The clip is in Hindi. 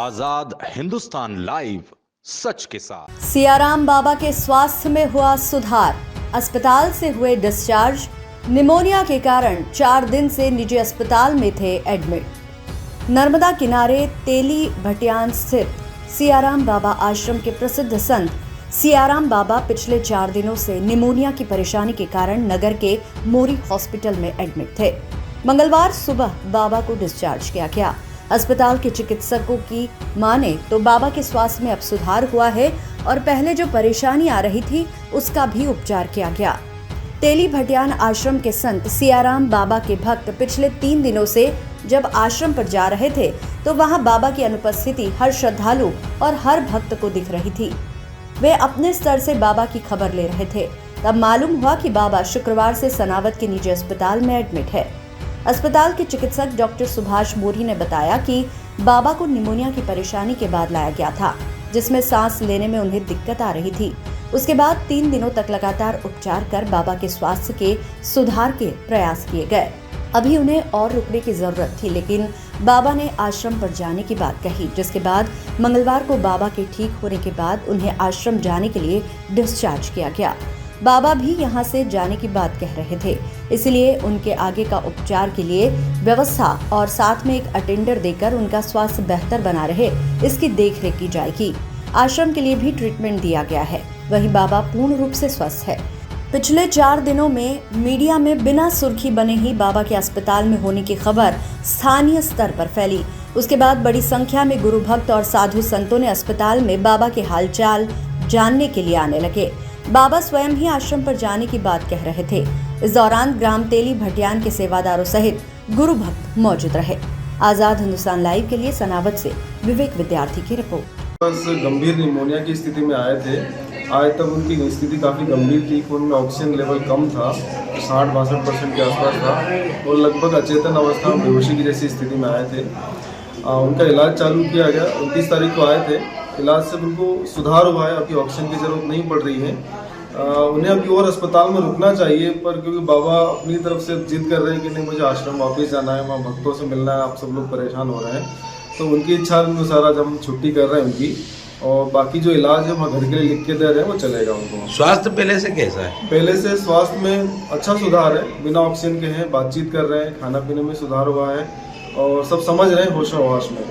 आजाद हिंदुस्तान लाइव, सच के साथ। सियाराम बाबा के स्वास्थ्य में हुआ सुधार, अस्पताल से हुए डिस्चार्ज। निमोनिया के कारण 4 दिन से निजी अस्पताल में थे एडमिट। नर्मदा किनारे तेली भटियान स्थित सियाराम बाबा आश्रम के प्रसिद्ध संत सियाराम बाबा पिछले 4 दिनों से निमोनिया की परेशानी के कारण नगर के मोरी हॉस्पिटल में एडमिट थे। मंगलवार सुबह बाबा को डिस्चार्ज किया गया। अस्पताल के चिकित्सकों की माने तो बाबा के स्वास्थ्य में अब सुधार हुआ है और पहले जो परेशानी आ रही थी उसका भी उपचार किया गया। तेली भटियान आश्रम के संत सियाराम बाबा के भक्त पिछले 3 दिनों से जब आश्रम पर जा रहे थे तो वहां बाबा की अनुपस्थिति हर श्रद्धालु और हर भक्त को दिख रही थी। वे अपने स्तर से बाबा की खबर ले रहे थे। तब मालूम हुआ कि बाबा शुक्रवार से सनावद के निजी अस्पताल में एडमिट है। अस्पताल के चिकित्सक डॉक्टर सुभाष मोरी ने बताया कि बाबा को निमोनिया की परेशानी के बाद लाया गया था, जिसमें सांस लेने में उन्हें दिक्कत आ रही थी। उसके बाद 3 दिनों तक लगातार उपचार कर बाबा के स्वास्थ्य के सुधार के प्रयास किए गए। अभी उन्हें और रुकने की जरूरत थी, लेकिन बाबा ने आश्रम पर जाने की बात कही, जिसके बाद मंगलवार को बाबा के ठीक होने के बाद उन्हें आश्रम जाने के लिए डिस्चार्ज किया गया। बाबा भी यहां से जाने की बात कह रहे थे, इसलिए उनके आगे का उपचार के लिए व्यवस्था और साथ में एक अटेंडर देकर उनका स्वास्थ्य बेहतर बना रहे, इसकी देखरेख की जाएगी। आश्रम के लिए भी ट्रीटमेंट दिया गया है। वहीं बाबा पूर्ण रूप से स्वस्थ है। पिछले 4 दिनों में मीडिया में बिना सुर्खी बने ही बाबा के अस्पताल में होने की खबर स्थानीय स्तर पर फैली। उसके बाद बड़ी संख्या में गुरु भक्त और साधु संतों ने अस्पताल में बाबा के हालचाल जानने के लिए आने लगे। बाबा स्वयं ही आश्रम पर जाने की बात कह रहे थे। इस दौरान ग्राम तेली भटियान के सेवादारों सहित गुरु भक्त मौजूद रहे। आजाद हिंदुस्तान लाइव के लिए सनावद से विवेक विद्यार्थी की रिपोर्ट। बस गंभीर निमोनिया की स्थिति में आए थे। आज तक उनकी स्थिति काफ़ी गंभीर थी। खून में ऑक्सीजन लेवल कम था, 60-62% के आसपास था और लगभग अचेतन अवस्था में बेहोशी की जैसी स्थिति में आए थे। उनका इलाज चालू किया गया। 29 तारीख को आए थे। इलाज से उनको सुधार हुआ है। अभी ऑक्सीजन की ज़रूरत नहीं पड़ रही है। उन्हें अभी और अस्पताल में रुकना चाहिए, पर क्योंकि बाबा अपनी तरफ से जिद कर रहे हैं कि नहीं, मुझे आश्रम वापस जाना है, वहाँ भक्तों से मिलना है, आप सब लोग परेशान हो रहे हैं, तो उनकी इच्छा अनुसार आज हम छुट्टी कर रहे हैं उनकी। और बाकी जो इलाज है वहाँ घर के लिए लिख के दे रहे हैं, वो चलेगा उनको। स्वास्थ्य पहले से कैसा है? पहले से स्वास्थ्य में अच्छा सुधार है। बिना ऑक्सीजन के हैं, बातचीत कर रहे हैं, खाना पीने में सुधार हुआ है और सब समझ रहे हैं होशो-हवास में।